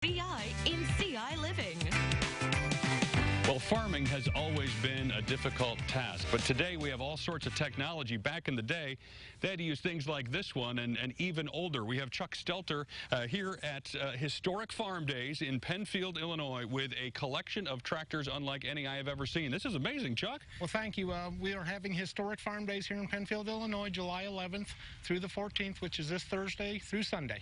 CI in ciLiving. Well, farming has always been a difficult task, but today we have all sorts of technology. Back in the day, they had to use things like this one, and even older. We have Chuck Stelter here at Historic Farm Days in Penfield, Illinois, with a collection of tractors unlike any I have ever seen. This is amazing, Chuck. Well, thank you. We are having Historic Farm Days here in Penfield, Illinois, July 11th through the 14th, which is this Thursday through Sunday.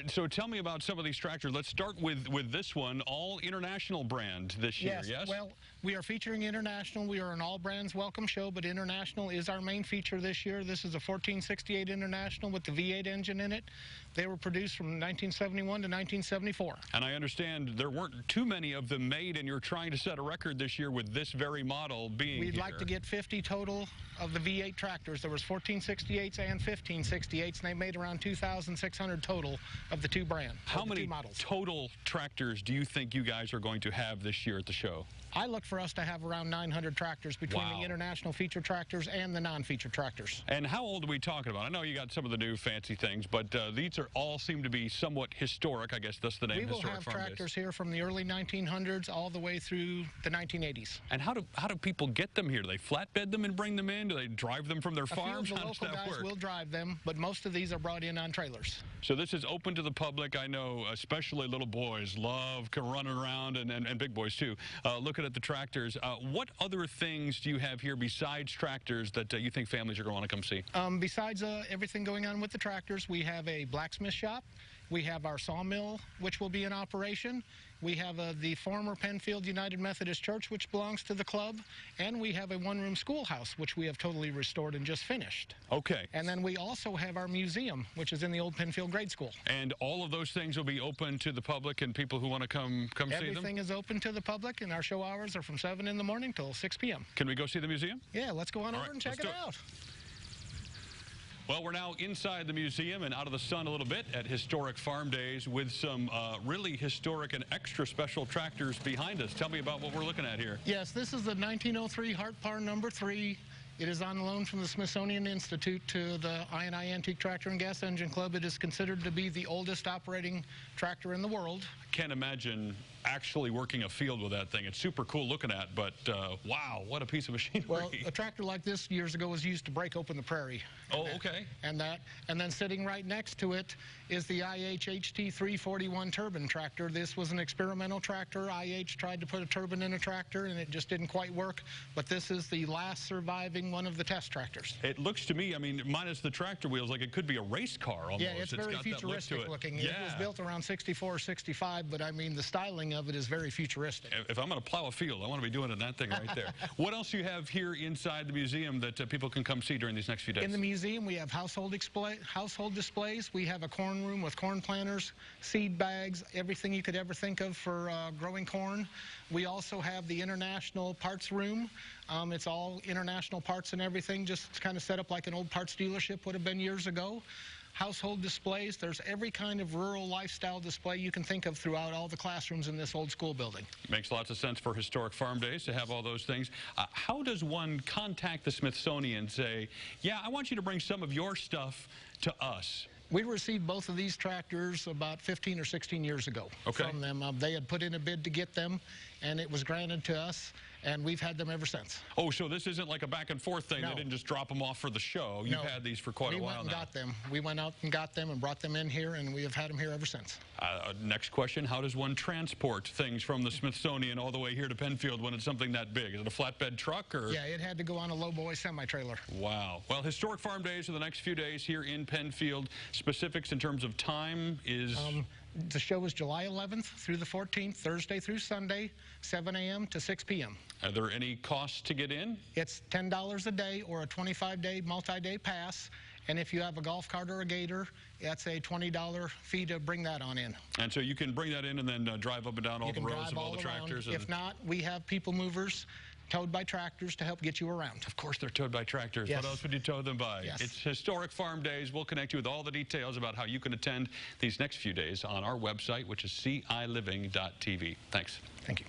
So tell me about some of these tractors. Let's start with this one, all international brand this year, yes? Well, we are featuring international. We are an all brands welcome show, but international is our main feature this year. This is a 1468 International with the V8 engine in it. They were produced from 1971 to 1974. And I understand there weren't too many of them made, and you're trying to set a record this year with this very model being We'd like to get 50 total of the V8 tractors. There was 1468s and 1568s, and they made around 2,600 total of the two brands. How many total tractors do you think you guys are going to have this year at the show? I look for us to have around 900 tractors between the international feature tractors and the non-feature tractors. And how old are we talking about? I know you got some of the new fancy things, but these are all seem to be somewhat historic. I guess that's the name. We will have tractors here from the early 1900s all the way through the 1980s. And how do people get them here? Do they flatbed them and bring them in? Do they drive them from their farms? A few of the local guys will drive them, but most of these are brought in on trailers. So this is open to the public. I know especially little boys love running around, and big boys too, looking at the tractors. What other things do you have here besides tractors that you think families are going to want to come see? Besides everything going on with the tractors, we have a blacksmith shop. We have our sawmill, which will be in operation. We have the former Penfield United Methodist Church, which belongs to the club. And we have a one-room schoolhouse, which we have totally restored and just finished. Okay. And then we also have our museum, which is in the old Penfield grade school. And all of those things will be open to the public and people who want to come see them? Everything is open to the public, and our show hours are from 7 in the morning till 6 p.m. Can we go see the museum? Yeah, let's go on over and check it out. Well, we're now inside the museum and out of the sun a little bit at Historic Farm Days with some really historic and extra special tractors behind us. Tell me about what we're looking at here. Yes, this is the 1903 Hart Par number 3. It is on loan from the Smithsonian Institute to the I&I Antique Tractor and Gas Engine Club. It is considered to be the oldest operating tractor in the world. I can't imagine actually working a field with that thing. It's super cool looking at, but wow, what a piece of machinery. Well, a tractor like this years ago was used to break open the prairie. Oh, okay. And then sitting right next to it is the IH-HT 341 turbine tractor. This was an experimental tractor. IH tried to put a turbine in a tractor, and it just didn't quite work. But this is the last surviving one of the test tractors. It looks to me, I mean, minus the tractor wheels, like it could be a race car almost. Yeah, it's very futuristic looking. Yeah. It was built around 64 or 65, but I mean, the styling of it is very futuristic. If I'm going to plow a field, I want to be doing it in that thing right there. What else do you have here inside the museum that people can come see during these next few days? In the museum, we have household displays. We have a corn room with corn planters, seed bags, everything you could ever think of for growing corn. We also have the international parts room. It's all international parts and everything, just kind of set up like an old parts dealership would have been years ago. Household displays. There's every kind of rural lifestyle display you can think of throughout all the classrooms in this old school building. Makes lots of sense for Historic Farm Days to have all those things. How does one contact the Smithsonian and say, yeah, I want you to bring some of your stuff to us? We received both of these tractors about 15 or 16 years ago from them. They had put in a bid to get them, and it was granted to us, and we've had them ever since. Oh, so this isn't like a back and forth thing? No. They didn't just drop them off for the show. You've had these for quite a while now. We went and got them. We went out and got them and brought them in here, and we have had them here ever since. Next question, how does one transport things from the Smithsonian all the way here to Penfield when it's something that big? Is it a flatbed truck? Or? Yeah, it had to go on a low-boy semi-trailer. Wow. Well, Historic Farm Days are the next few days here in Penfield. Specifics in terms of time is... The show is July 11th through the 14th, Thursday through Sunday, 7 a.m. to 6 p.m. Are there any costs to get in? It's $10 a day or a 25-day multi-day pass. And if you have a golf cart or a gator, that's a $20 fee to bring that on in. And so you can bring that in and then drive up and down all the rows of all the tractors? If not, we have people movers towed by tractors to help get you around. Of course they're towed by tractors. Yes. What else would you tow them by? Yes. It's Historic Farm Days. We'll connect you with all the details about how you can attend these next few days on our website, which is ciLiving.tv. Thanks. Thank you.